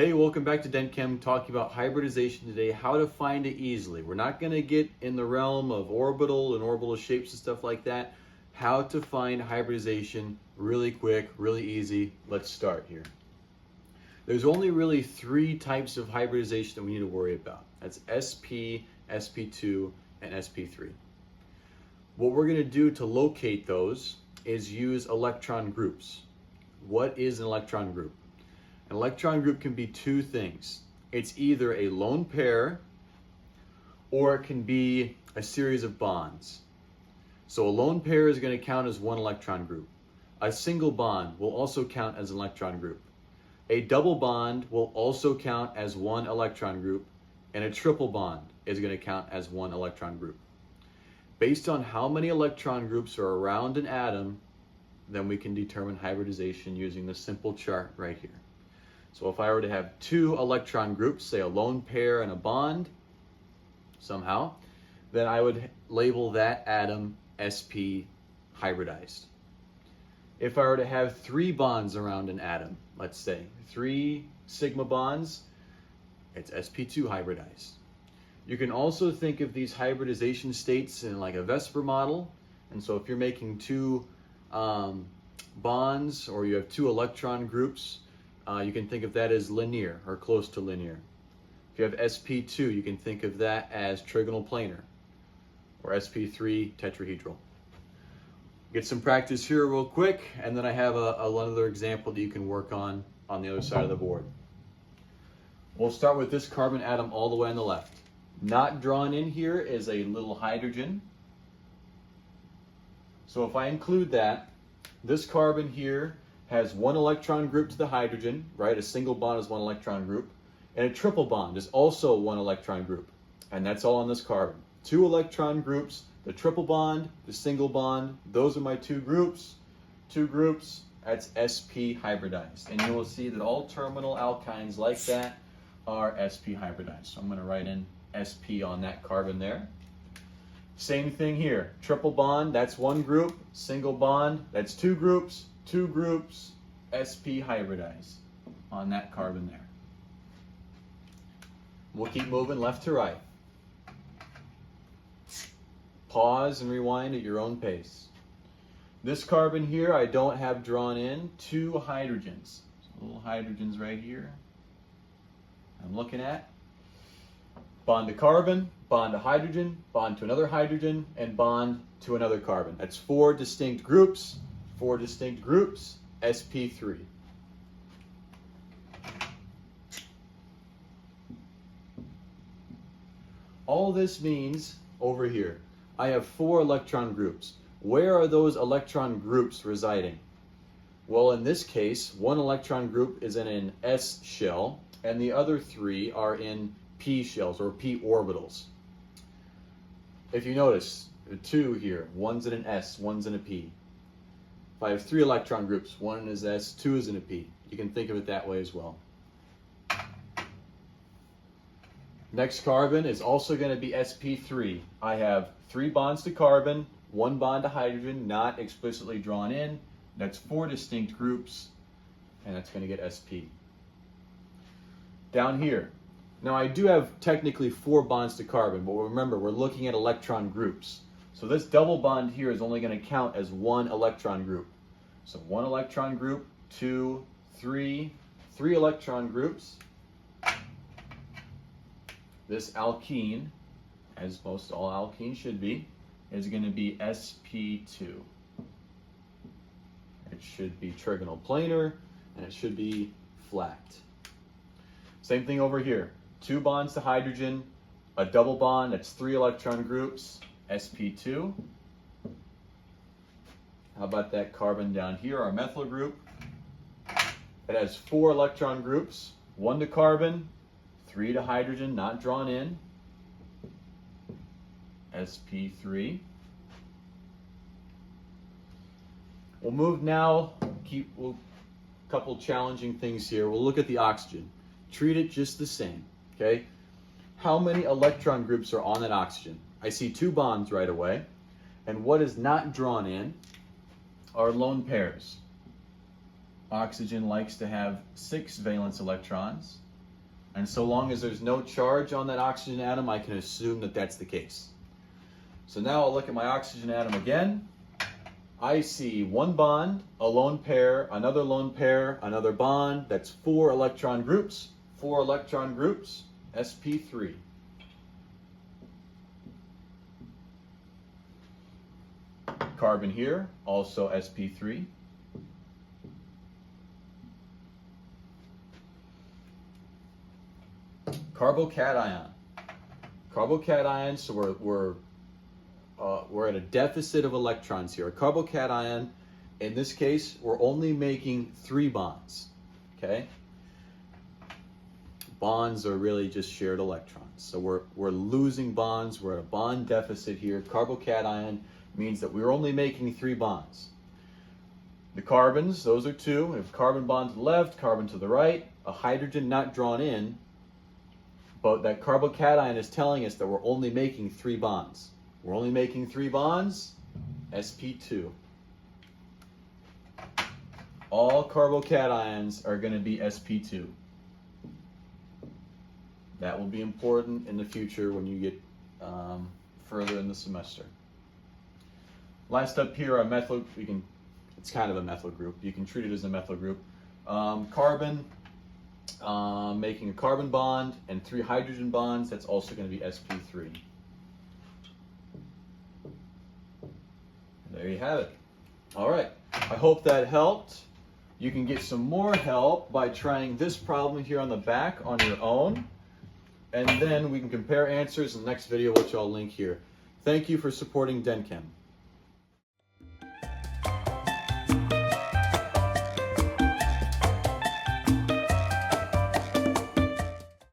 Hey, welcome back to DentChem, talking about hybridization today, how to find it easily. We're not going to get in the realm of orbital and orbital shapes and stuff like that. How to find hybridization really quick, really easy. Let's start here. There's only really three types of hybridization that we need to worry about. That's sp, sp2, and sp3. What we're going to do to locate those is use electron groups. What is an electron group? An electron group can be two things. It's either a lone pair or it can be a series of bonds. So a lone pair is going to count as one electron group. A single bond will also count as an electron group. A double bond will also count as one electron group, and a triple bond is going to count as one electron group. Based on how many electron groups are around an atom, then we can determine hybridization using the simple chart right here. So if I were to have two electron groups, say a lone pair and a bond, somehow, then I would label that atom sp hybridized. If I were to have three bonds around an atom, let's say three sigma bonds, it's sp2 hybridized. You can also think of these hybridization states in like a Vesper model. And so if you're making two bonds or you have two electron groups, you can think of that as linear or close to linear. If you have sp2, you can think of that as trigonal planar, or sp3 tetrahedral. Get some practice here real quick, and then I have another example that you can work on the other side of the board. We'll start with this carbon atom all the way on the left. Not drawn in here is a little hydrogen. So if I include that, this carbon here has one electron group to the hydrogen, right? A single bond is one electron group. And a triple bond is also one electron group. And that's all on this carbon. Two electron groups, the triple bond, the single bond, those are my two groups. Two groups, that's sp hybridized. And you will see that all terminal alkynes like that are sp hybridized. So I'm going to write in sp on that carbon there. Same thing here. Triple bond, that's one group. Single bond, that's two groups. Two groups, sp hybridized on that carbon there. We'll keep moving left to right. Pause and rewind at your own pace. This carbon here, I don't have drawn in two hydrogens. So little hydrogens right here. I'm looking at bond to carbon, bond to hydrogen, bond to another hydrogen, and bond to another carbon. That's four distinct groups. Four distinct groups, sp3. All this means over here, I have four electron groups. Where are those electron groups residing? Well, in this case, one electron group is in an s shell, and the other three are in p shells, or p orbitals. If you notice, the two here, one's in an s, one's in a p. If I have three electron groups, one is S, two is in a P. You can think of it that way as well. Next carbon is also going to be sp3. I have three bonds to carbon, one bond to hydrogen, not explicitly drawn in. That's four distinct groups, and that's going to get sp. Down here, now I do have technically four bonds to carbon, but remember, we're looking at electron groups. So this double bond here is only going to count as one electron group. So one electron group, two, three electron groups. This alkene, as most all alkenes should be, is going to be sp2. It should be trigonal planar, and it should be flat. Same thing over here. Two bonds to hydrogen, a double bond, that's three electron groups, sp2. How about that carbon down here, our methyl group? It has four electron groups, one to carbon, three to hydrogen, not drawn in, sp3. We'll move now, a couple challenging things here. We'll look at the oxygen. Treat it just the same, okay? How many electron groups are on that oxygen? I see two bonds right away, and what is not drawn in are lone pairs. Oxygen likes to have 6 valence electrons. And so long as there's no charge on that oxygen atom, I can assume that that's the case. So now I'll look at my oxygen atom again. I see one bond, a lone pair, another lone pair, another bond. That's 4 electron groups. 4 electron groups, sp3. Carbon here, also sp3. Carbocation. Carbocation, so we're at a deficit of electrons here. A carbocation, in this case, we're only making 3 bonds, okay? Bonds are really just shared electrons. So we're losing bonds, we're at a bond deficit here. Carbocation means that we're only making 3 bonds. The carbons, those are 2. We have carbon bond to the left, carbon to the right, a hydrogen not drawn in, but that carbocation is telling us that we're only making 3 bonds. We're only making 3 bonds, sp2. All carbocations are going to be sp2. That will be important in the future when you get further in the semester. Last up here, our methyl, it's kind of a methyl group. You can treat it as a methyl group. Carbon, making a carbon bond and 3 hydrogen bonds, that's also going to be sp3. There you have it. All right, I hope that helped. You can get some more help by trying this problem here on the back on your own. And then we can compare answers in the next video, which I'll link here. Thank you for supporting DentChem.